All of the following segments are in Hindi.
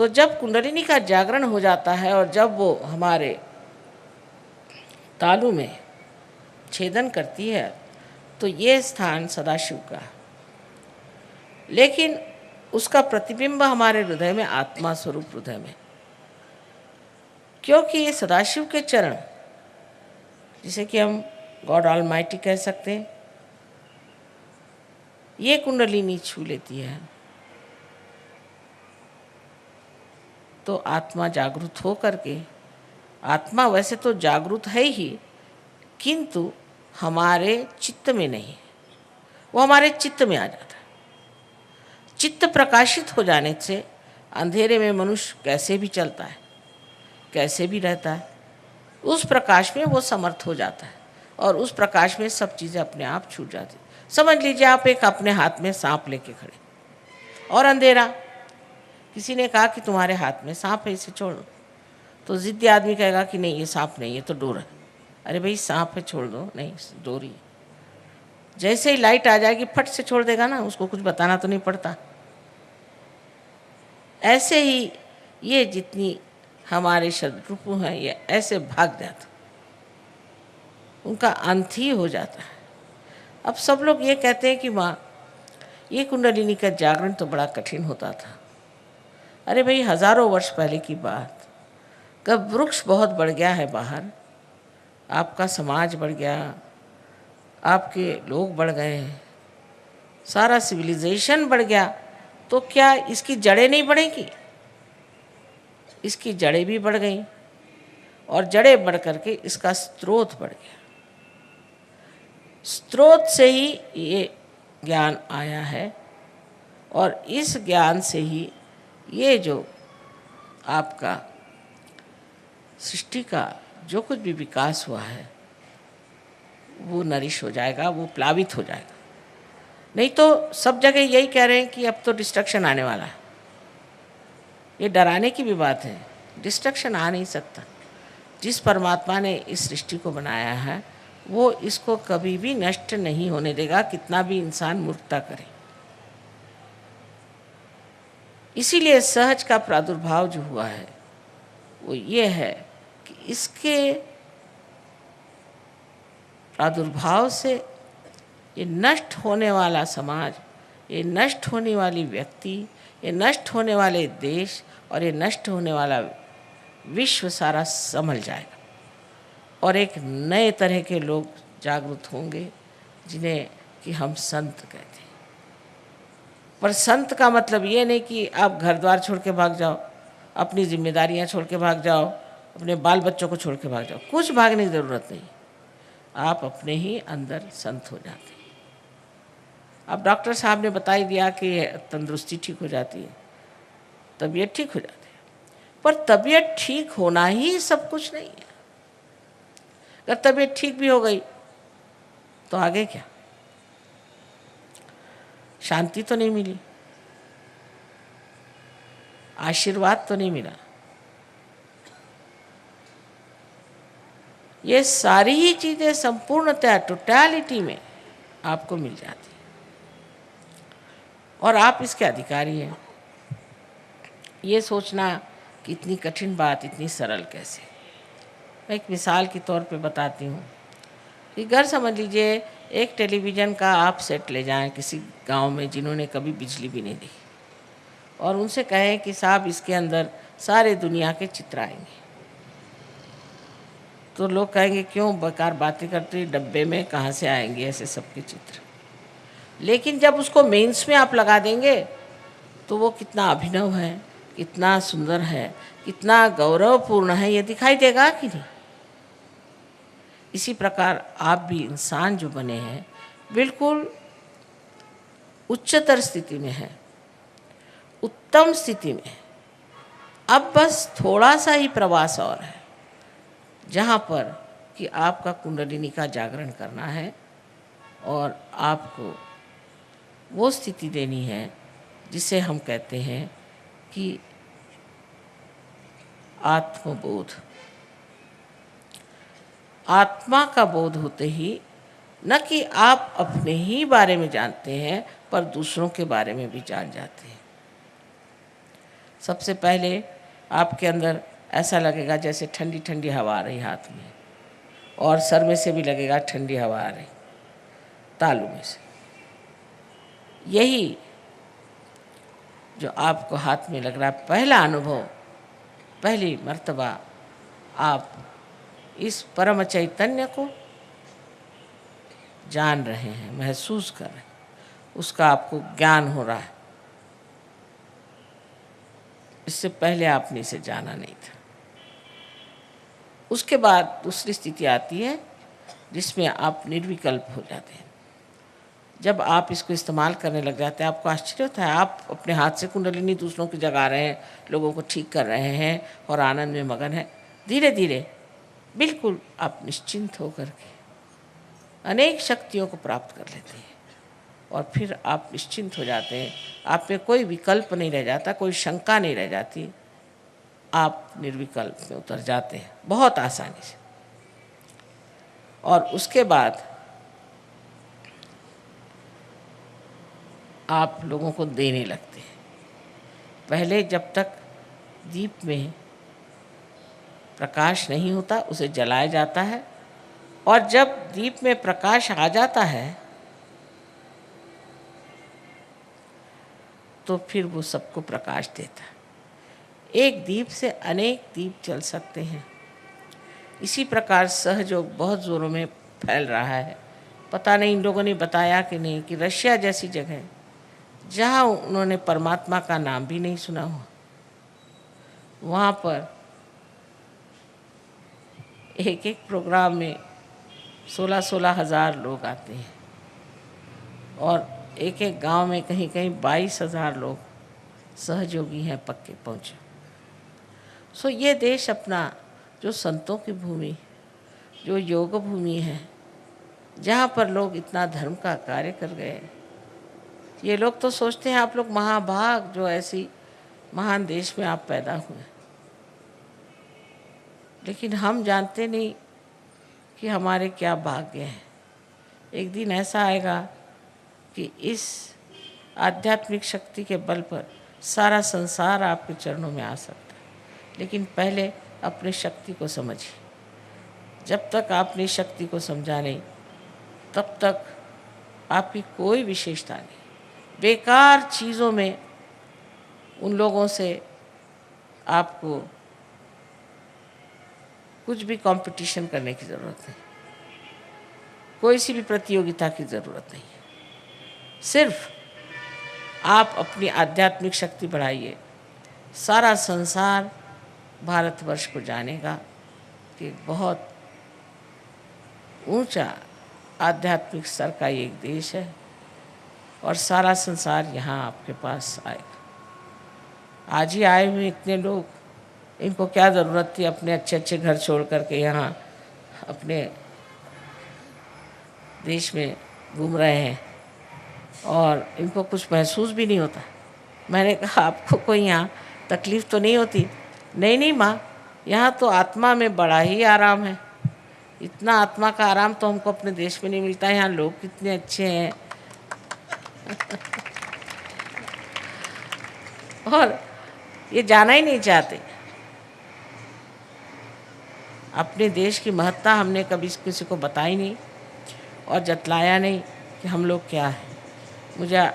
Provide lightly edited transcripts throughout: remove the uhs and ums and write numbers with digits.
तो जब कुंडलिनी का जागरण हो जाता है और जब वो हमारे तालु में छेदन करती है तो ये स्थान सदाशिव का है। लेकिन उसका प्रतिबिंब हमारे हृदय में, आत्मा स्वरूप हृदय में, क्योंकि ये सदाशिव के चरण, जिसे कि हम गॉड ऑलमाइटी कह सकते हैं, ये कुंडलिनी छू लेती है तो आत्मा जागृत हो करके, आत्मा वैसे तो जागृत है ही किंतु हमारे चित्त में नहीं, वो हमारे चित्त में आ जाता है। चित्त प्रकाशित हो जाने से अंधेरे में मनुष्य कैसे भी चलता है, कैसे भी रहता है, उस प्रकाश में वो समर्थ हो जाता है और उस प्रकाश में सब चीज़ें अपने आप छूट जाती। समझ लीजिए आप एक अपने हाथ में सांप लेके खड़े और अंधेरा, किसी ने कहा कि तुम्हारे हाथ में सांप है, इसे छोड़ो, तो जिद्दी आदमी कहेगा कि नहीं ये सांप नहीं, ये तो डोर है। अरे भाई सांप है, छोड़ दो, नहीं डोरी है। जैसे ही लाइट आ जाएगी फट से छोड़ देगा ना, उसको कुछ बताना तो नहीं पड़ता। ऐसे ही ये जितनी हमारे शत्रुपु हैं ये ऐसे भाग जाते, उनका अंत ही हो जाता है। अब सब लोग ये कहते हैं कि माँ ये कुंडलिनी का जागरण तो बड़ा कठिन होता था। अरे भाई हजारों वर्ष पहले की बात, कब वृक्ष बहुत बढ़ गया है बाहर, आपका समाज बढ़ गया, आपके लोग बढ़ गए, सारा सिविलाइजेशन बढ़ गया, तो क्या इसकी जड़ें नहीं बढ़ेंगी? इसकी जड़ें भी बढ़ गईं और जड़ें बढ़ करके इसका स्रोत बढ़ गया। स्रोत से ही ये ज्ञान आया है और इस ज्ञान से ही ये जो आपका सृष्टि का जो कुछ भी विकास हुआ है वो नरिश हो जाएगा, वो प्लावित हो जाएगा। नहीं तो सब जगह यही कह रहे हैं कि अब तो डिस्ट्रक्शन आने वाला है। ये डराने की भी बात है, डिस्ट्रक्शन आ नहीं सकता। जिस परमात्मा ने इस सृष्टि को बनाया है वो इसको कभी भी नष्ट नहीं होने देगा, कितना भी इंसान मूर्खता करे। इसीलिए सहज का प्रादुर्भाव जो हुआ है वो ये है कि इसके प्रादुर्भाव से ये नष्ट होने वाला समाज, ये नष्ट होने वाली व्यक्ति, ये नष्ट होने वाले देश और ये नष्ट होने वाला विश्व सारा संभल जाएगा और एक नए तरह के लोग जागृत होंगे जिन्हें कि हम संत कहते हैं। पर संत का मतलब ये नहीं कि आप घर द्वार छोड़ के भाग जाओ, अपनी जिम्मेदारियां छोड़ के भाग जाओ, अपने बाल बच्चों को छोड़ के भाग जाओ, कुछ भागने की ज़रूरत नहीं। आप अपने ही अंदर संत हो जाते हैं। अब डॉक्टर साहब ने बता ही दिया कि तंदुरुस्ती ठीक हो जाती है, तबीयत ठीक हो जाती है, पर तबीयत ठीक होना ही सब कुछ नहीं है। अगर तबीयत ठीक भी हो गई तो आगे क्या? शांति तो नहीं मिली, आशीर्वाद तो नहीं मिला। ये सारी ही चीज़ें संपूर्णतः टोटलिटी में आपको मिल जाती है और आप इसके अधिकारी हैं। ये सोचना कि इतनी कठिन बात इतनी सरल कैसे। मैं एक मिसाल के तौर पे बताती हूँ कि घर समझ लीजिए एक टेलीविज़न का आप सेट ले जाएं किसी गांव में जिन्होंने कभी बिजली भी नहीं देखी और उनसे कहें कि साहब इसके अंदर सारे दुनिया के चित्र आएंगे, तो लोग कहेंगे क्यों बेकार बातें करते, डब्बे में कहाँ से आएंगे ऐसे सबके चित्र। लेकिन जब उसको मेंस में आप लगा देंगे तो वो कितना अभिनव है, कितना सुंदर है, कितना गौरवपूर्ण है, ये दिखाई देगा कि नहीं। इसी प्रकार आप भी इंसान जो बने हैं बिल्कुल उच्चतर स्थिति में है, उत्तम स्थिति में। अब बस थोड़ा सा ही प्रवास और है जहाँ पर कि आपका कुंडलिनी का जागरण करना है और आपको वो स्थिति देनी है जिसे हम कहते हैं कि आत्मबोध। आत्मा का बोध होते ही न कि आप अपने ही बारे में जानते हैं पर दूसरों के बारे में भी जान जाते हैं। सबसे पहले आपके अंदर ऐसा लगेगा जैसे ठंडी ठंडी हवा आ रही हाथ में, और सर में से भी लगेगा ठंडी हवा आ रही, तालू में से। यही जो आपको हाथ में लग रहा है, पहला अनुभव, पहली मर्तबा आप इस परम चैतन्य को जान रहे हैं, महसूस कर रहे हैं, उसका आपको ज्ञान हो रहा है। इससे पहले आपने इसे जाना नहीं था। उसके बाद दूसरी स्थिति आती है जिसमें आप निर्विकल्प हो जाते हैं। जब आप इसको इस्तेमाल करने लग जाते हैं, आपको आश्चर्य होता है, आप अपने हाथ से कुंडलिनी दूसरों की जगा रहे हैं, लोगों को ठीक कर रहे हैं और आनंद में मगन हैं। धीरे धीरे बिल्कुल आप निश्चिंत होकर के अनेक शक्तियों को प्राप्त कर लेते हैं, और फिर आप निश्चिंत हो जाते हैं। आप में कोई विकल्प नहीं रह जाता, कोई शंका नहीं रह जाती, आप निर्विकल्प में उतर जाते हैं बहुत आसानी से। और उसके बाद आप लोगों को देने लगते हैं। पहले जब तक दीप में प्रकाश नहीं होता उसे जलाया जाता है, और जब दीप में प्रकाश आ जाता है तो फिर वो सबको प्रकाश देता है। एक दीप से अनेक दीप जल सकते हैं। इसी प्रकार सहयोग बहुत ज़ोरों में फैल रहा है। पता नहीं इन लोगों ने बताया कि नहीं कि रशिया जैसी जगह जहाँ उन्होंने परमात्मा का नाम भी नहीं सुना हुआ, वहाँ पर एक एक प्रोग्राम में 16-16 हज़ार लोग आते हैं, और एक एक गांव में कहीं कहीं 22,000 लोग सहयोगी हैं पक्के पहुँचे। सो ये देश अपना जो संतों की भूमि, जो योग भूमि है, जहाँ पर लोग इतना धर्म का कार्य कर गए, ये लोग तो सोचते हैं आप लोग महाभाग जो ऐसी महान देश में आप पैदा हुए, लेकिन हम जानते नहीं कि हमारे क्या भाग्य हैं। एक दिन ऐसा आएगा कि इस आध्यात्मिक शक्ति के बल पर सारा संसार आपके चरणों में आ सकता है, लेकिन पहले अपनी शक्ति को समझिए। जब तक आपने शक्ति को समझा नहीं, तब तक आपकी कोई विशेषता नहीं। बेकार चीज़ों में उन लोगों से आपको कुछ भी कंपटीशन करने की ज़रूरत नहीं, कोई सी भी प्रतियोगिता की ज़रूरत नहीं है। सिर्फ आप अपनी आध्यात्मिक शक्ति बढ़ाइए, सारा संसार भारतवर्ष को जानेगा कि बहुत ऊंचा आध्यात्मिक स्तर का एक देश है, और सारा संसार यहाँ आपके पास आएगा। आज ही आए हुए इतने लोग, इनको क्या ज़रूरत थी अपने अच्छे अच्छे घर छोड़ करके यहाँ अपने देश में घूम रहे हैं, और इनको कुछ महसूस भी नहीं होता। मैंने कहा आपको कोई यहाँ तकलीफ़ तो नहीं होती? नहीं नहीं माँ, यहाँ तो आत्मा में बड़ा ही आराम है। इतना आत्मा का आराम तो हमको अपने देश में नहीं मिलता है। यहाँ लोग कितने अच्छे हैं और ये जाना ही नहीं चाहते। अपने देश की महत्ता हमने कभी किसी को बताई नहीं और जतलाया नहीं कि हम लोग क्या हैं। मुझे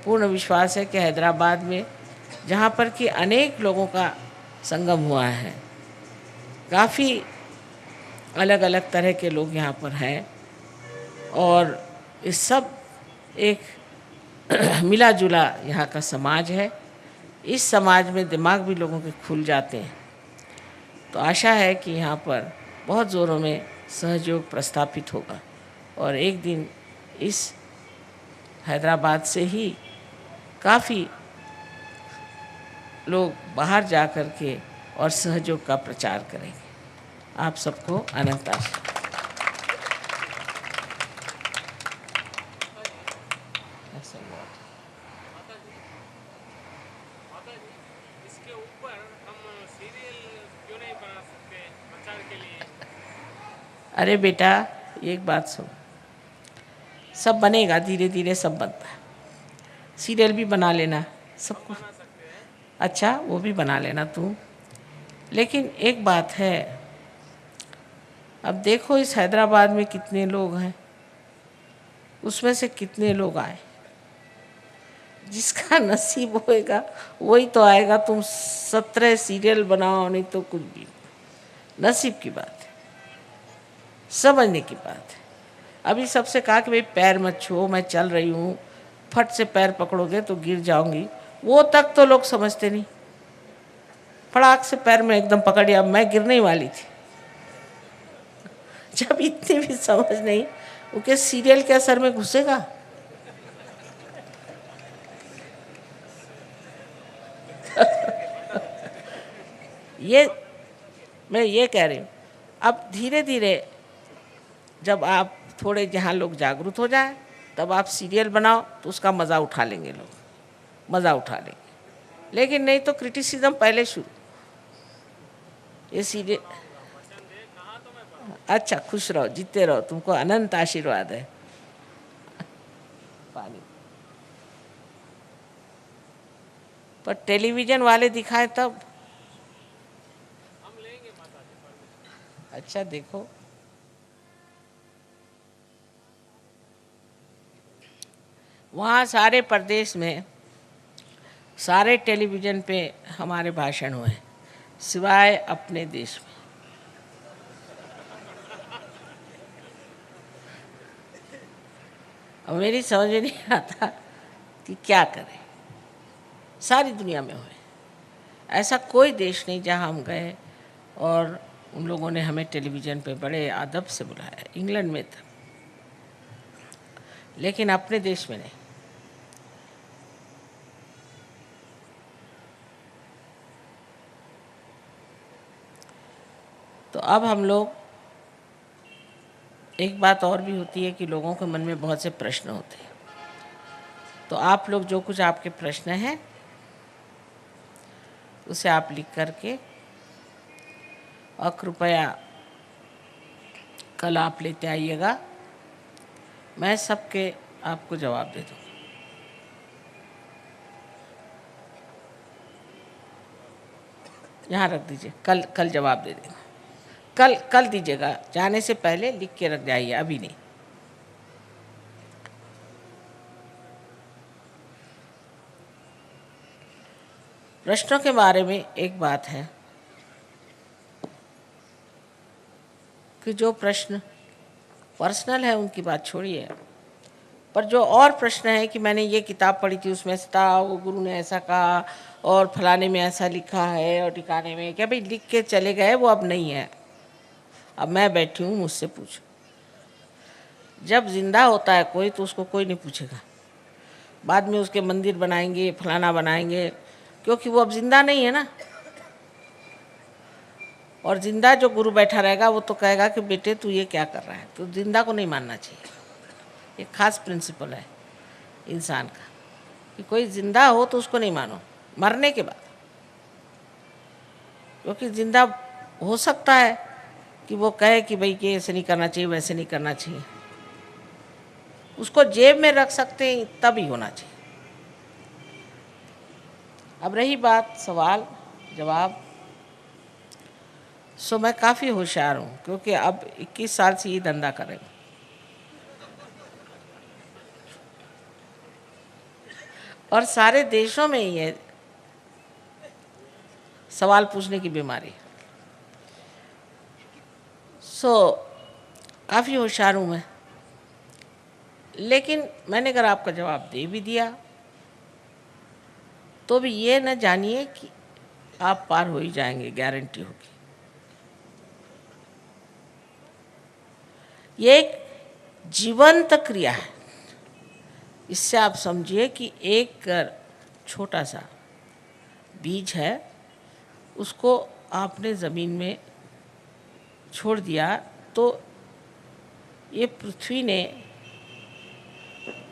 पूर्ण विश्वास है कि हैदराबाद में, जहाँ पर कि अनेक लोगों का संगम हुआ है, काफ़ी अलग अलग तरह के लोग यहाँ पर हैं, और इस सब एक मिला जुला यहाँ का समाज है। इस समाज में दिमाग भी लोगों के खुल जाते हैं। तो आशा है कि यहाँ पर बहुत ज़ोरों में सहयोग प्रस्थापित होगा, और एक दिन इस हैदराबाद से ही काफ़ी लोग बाहर जा कर के और सहयोग का प्रचार करेंगे। आप सबको अनंत आशीर्वाद। इसके ऊपर हम सीरियल क्यों नहीं बना सकते प्रचार के लिए? अरे बेटा, एक बात सुन, सब बनेगा, धीरे धीरे सब बनता है। सीरियल भी बना लेना सबको। बना सकते हैं। अच्छा वो भी बना लेना तू। लेकिन एक बात है, अब देखो इस हैदराबाद में कितने लोग हैं, उसमें से कितने लोग आए, जिसका नसीब होएगा वही तो आएगा। तुम 17 सीरियल बनाओ, नहीं तो कुछ भी, नसीब की बात है, समझने की बात है। अभी सबसे कहा कि भाई पैर मत छुओ, मैं चल रही हूँ, फट से पैर पकड़ोगे तो गिर जाऊंगी, वो तक तो लोग समझते नहीं। फड़ाक से पैर में एकदम पकड़ लिया, मैं गिरने ही वाली थी। जब इतनी भी समझ नहीं, उनके सीरियल के असर में घुसेगा। ये मैं ये कह रही हूँ, अब धीरे धीरे जब आप थोड़े जहाँ लोग जागरूक हो जाए, तब आप सीरियल बनाओ तो उसका मज़ा उठा लेंगे लोग, मज़ा उठा लेंगे। लेकिन नहीं तो क्रिटिसिज्म पहले शुरू। ये सीरियल, अच्छा खुश रहो, जीते रहो, तुमको अनंत आशीर्वाद है। पानी पर टेलीविज़न वाले दिखाए तब। अच्छा देखो, वहाँ सारे प्रदेश में सारे टेलीविज़न पे हमारे भाषण हुए, सिवाय अपने देश में। अब मेरी समझ में नहीं आता कि क्या करें। सारी दुनिया में हुए, ऐसा कोई देश नहीं जहाँ हम गए और उन लोगों ने हमें टेलीविज़न पे बड़े अदब से बुलाया। इंग्लैंड में था, लेकिन अपने देश में नहीं। तो अब हम लोग, एक बात और भी होती है कि लोगों के मन में बहुत से प्रश्न होते हैं। तो आप लोग जो कुछ आपके प्रश्न हैं उसे आप लिख करके, और कृपया कल आप लेते आइएगा, मैं सबके आपको जवाब दे दूँ। यहाँ रख दीजिए, कल जवाब दे देंगे। कल दीजिएगा, जाने से पहले लिख के रख जाइए, अभी नहीं। प्रश्नों के बारे में एक बात है कि जो प्रश्न पर्सनल है उनकी बात छोड़िए, पर जो और प्रश्न है कि मैंने ये किताब पढ़ी थी, उसमें से था, वो गुरु ने ऐसा कहा और फलाने में ऐसा लिखा है और ठिकाने में, क्या भाई लिख के चले गए, वो अब नहीं है। अब मैं बैठी हूँ, मुझसे पूछो। जब जिंदा होता है कोई तो उसको कोई नहीं पूछेगा। बाद में उसके मंदिर बनाएंगे, फलाना बनाएंगे, क्योंकि वो अब जिंदा नहीं है ना। और जिंदा जो गुरु बैठा रहेगा वो तो कहेगा कि बेटे तू ये क्या कर रहा है। तो जिंदा को नहीं मानना चाहिए। एक खास प्रिंसिपल है इंसान का कि कोई जिंदा हो तो उसको नहीं मानो मरने के बाद, क्योंकि जिंदा हो सकता है कि वो कहे कि भाई कि ऐसे नहीं करना चाहिए, वैसे नहीं करना चाहिए। उसको जेब में रख सकते हैं, तभी होना चाहिए। अब रही बात सवाल जवाब, सो मैं काफ़ी होशियार हूँ, क्योंकि अब 21 साल से ये धंधा कर रही हूँ। और सारे देशों में ही है सवाल पूछने की बीमारी। सो काफ़ी होशियार हूँ मैं। लेकिन मैंने अगर आपका जवाब दे भी दिया तो भी ये न जानिए कि आप पार हो ही जाएंगे, गारंटी होगी। ये एक जीवंत क्रिया है। इससे आप समझिए कि एक छोटा सा बीज है, उसको आपने ज़मीन में छोड़ दिया तो ये पृथ्वी ने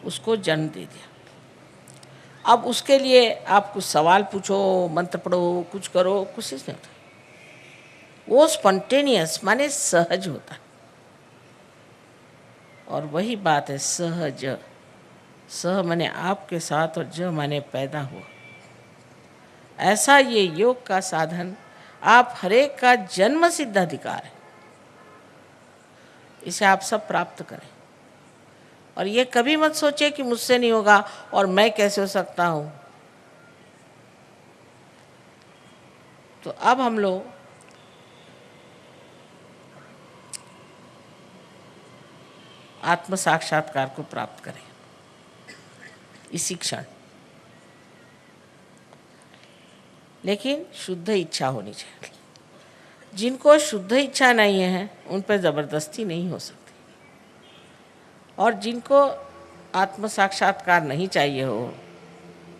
उसको जन्म दे दिया। अब उसके लिए आप कुछ सवाल पूछो, मंत्र पढ़ो, कुछ करो, कुछ नहीं होता। वो स्पॉन्टेनियस माने सहज होता। और वही बात है सहज। सह माने आपके साथ और ज माने पैदा हुआ। ऐसा ये योग का साधन आप हरेक का जन्म सिद्ध अधिकार है, इसे आप सब प्राप्त करें। और ये कभी मत सोचे कि मुझसे नहीं होगा और मैं कैसे हो सकता हूँ। तो अब हम लोग आत्म साक्षात्कार को प्राप्त करें इसी क्षण, लेकिन शुद्ध इच्छा होनी चाहिए। जिनको शुद्ध इच्छा नहीं है उन पर ज़बरदस्ती नहीं हो सकती, और जिनको आत्म साक्षात्कार नहीं चाहिए हो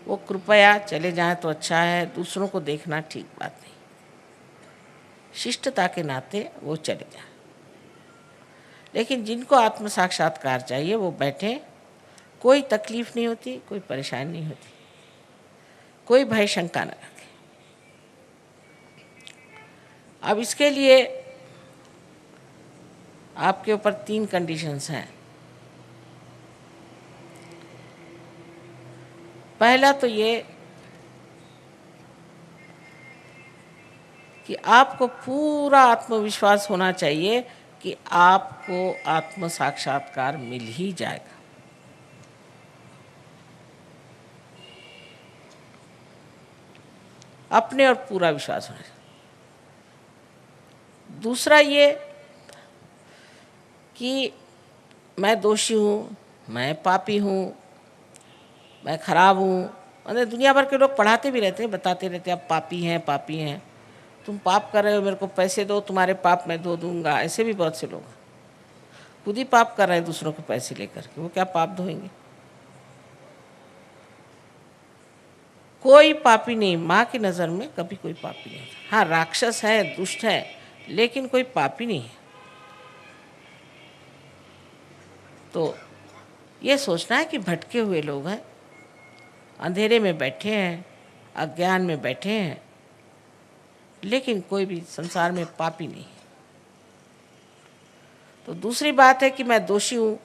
वो कृपया चले जाएं तो अच्छा है, दूसरों को देखना ठीक बात नहीं, शिष्टता के नाते वो चले जाएं। लेकिन जिनको आत्म साक्षात्कार चाहिए वो बैठें, कोई तकलीफ नहीं होती, कोई परेशानी नहीं होती, कोई भय शंका न रखें। अब इसके लिए आपके ऊपर 3 कंडीशंस हैं। पहला तो ये कि आपको पूरा आत्मविश्वास होना चाहिए कि आपको आत्म साक्षात्कार मिल ही जाएगा। अपने और पूरा विश्वास होना चाहिए। दूसरा ये कि मैं दोषी हूँ, मैं पापी हूँ, मैं खराब हूँ। मतलब दुनिया भर के लोग पढ़ाते भी रहते हैं, बताते रहते हैं आप पापी हैं, पापी हैं, तुम पाप कर रहे हो, मेरे को पैसे दो, तुम्हारे पाप मैं धो दूंगा। ऐसे भी बहुत से लोग हैं, खुद ही पाप कर रहे हैं दूसरों के पैसे लेकर के, वो क्या पाप धोएंगे। कोई पापी नहीं, माँ की नज़र में कभी कोई पापी नहीं। हाँ, राक्षस है, दुष्ट है, लेकिन कोई पापी नहीं है। तो ये सोचना है कि भटके हुए लोग हैं, अंधेरे में बैठे हैं, अज्ञान में बैठे हैं, लेकिन कोई भी संसार में पापी नहीं है। तो दूसरी बात है कि मैं दोषी हूँ,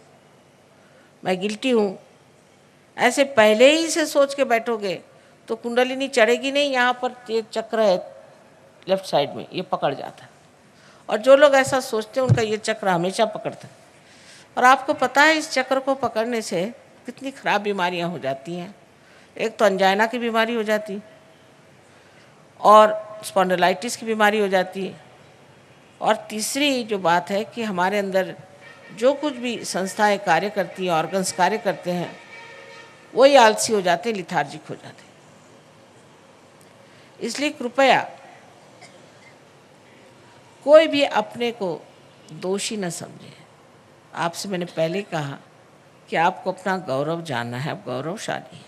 मैं गिल्टी हूँ, ऐसे पहले ही से सोच के बैठोगे तो कुंडलिनी चढ़ेगी नहीं। यहाँ पर ये चक्र है लेफ्ट साइड में, ये पकड़ जाता है, और जो लोग ऐसा सोचते हैं उनका ये चक्र हमेशा पकड़ता है। और आपको पता है इस चक्र को पकड़ने से कितनी खराब बीमारियाँ हो जाती हैं। एक तो अंजाइना की बीमारी हो जाती, और स्पॉन्डिलाइटिस की बीमारी हो जाती है, और तीसरी जो बात है कि हमारे अंदर जो कुछ भी संस्थाएं कार्य करती हैं, ऑर्गन्स कार्य करते हैं, वही आलसी हो जाते हैं, लिथार्जिक हो जाते हैं। इसलिए कृपया कोई भी अपने को दोषी न समझे। आपसे मैंने पहले कहा कि आपको अपना गौरव जानना है, आप गौरवशाली हैं,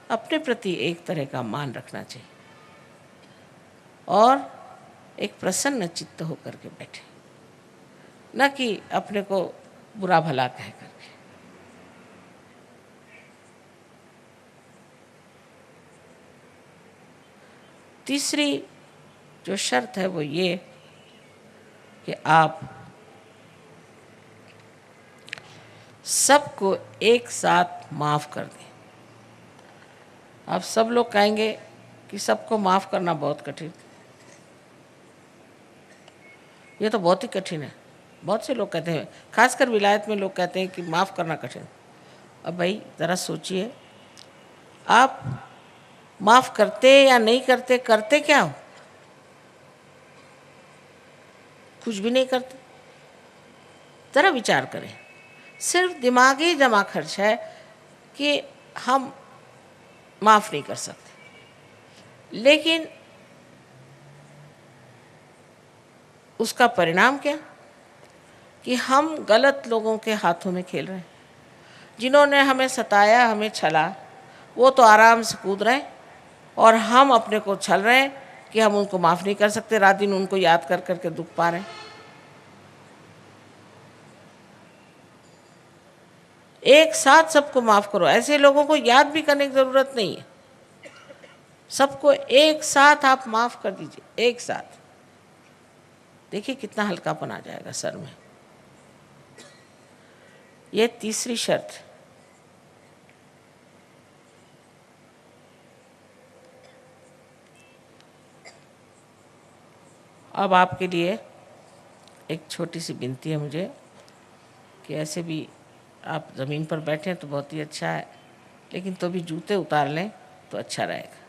अपने प्रति एक तरह का मान रखना चाहिए, और एक प्रसन्न चित्त होकर के बैठे, न कि अपने को बुरा भला कह करके। तीसरी जो शर्त है वो ये कि आप सबको एक साथ माफ़ कर दें। अब सब लोग कहेंगे कि सबको माफ़ करना बहुत कठिन, ये तो बहुत ही कठिन है। बहुत से लोग कहते हैं, खासकर विलायत में लोग कहते हैं कि माफ़ करना कठिन। अब भाई ज़रा सोचिए, आप माफ़ करते या नहीं करते, करते क्या हो? कुछ भी नहीं करते। ज़रा विचार करें, सिर्फ दिमागी जमा खर्च है कि हम माफ़ नहीं कर सकते, लेकिन उसका परिणाम क्या कि हम गलत लोगों के हाथों में खेल रहे हैं। जिन्होंने हमें सताया, हमें छला, वो तो आराम से कूद रहे हैं, और हम अपने को छल रहे हैं कि हम उनको माफ़ नहीं कर सकते, रात दिन उनको याद कर करके दुख पा रहे हैं। एक साथ सबको माफ़ करो। ऐसे लोगों को याद भी करने की ज़रूरत नहीं है, सबको एक साथ आप माफ़ कर दीजिए, एक साथ। देखिए कितना हल्कापन आ जाएगा सर में। ये तीसरी शर्त। अब आपके लिए एक छोटी सी विनती है मुझे कि ऐसे भी आप ज़मीन पर बैठे तो बहुत ही अच्छा है, लेकिन तो भी जूते उतार लें तो अच्छा रहेगा।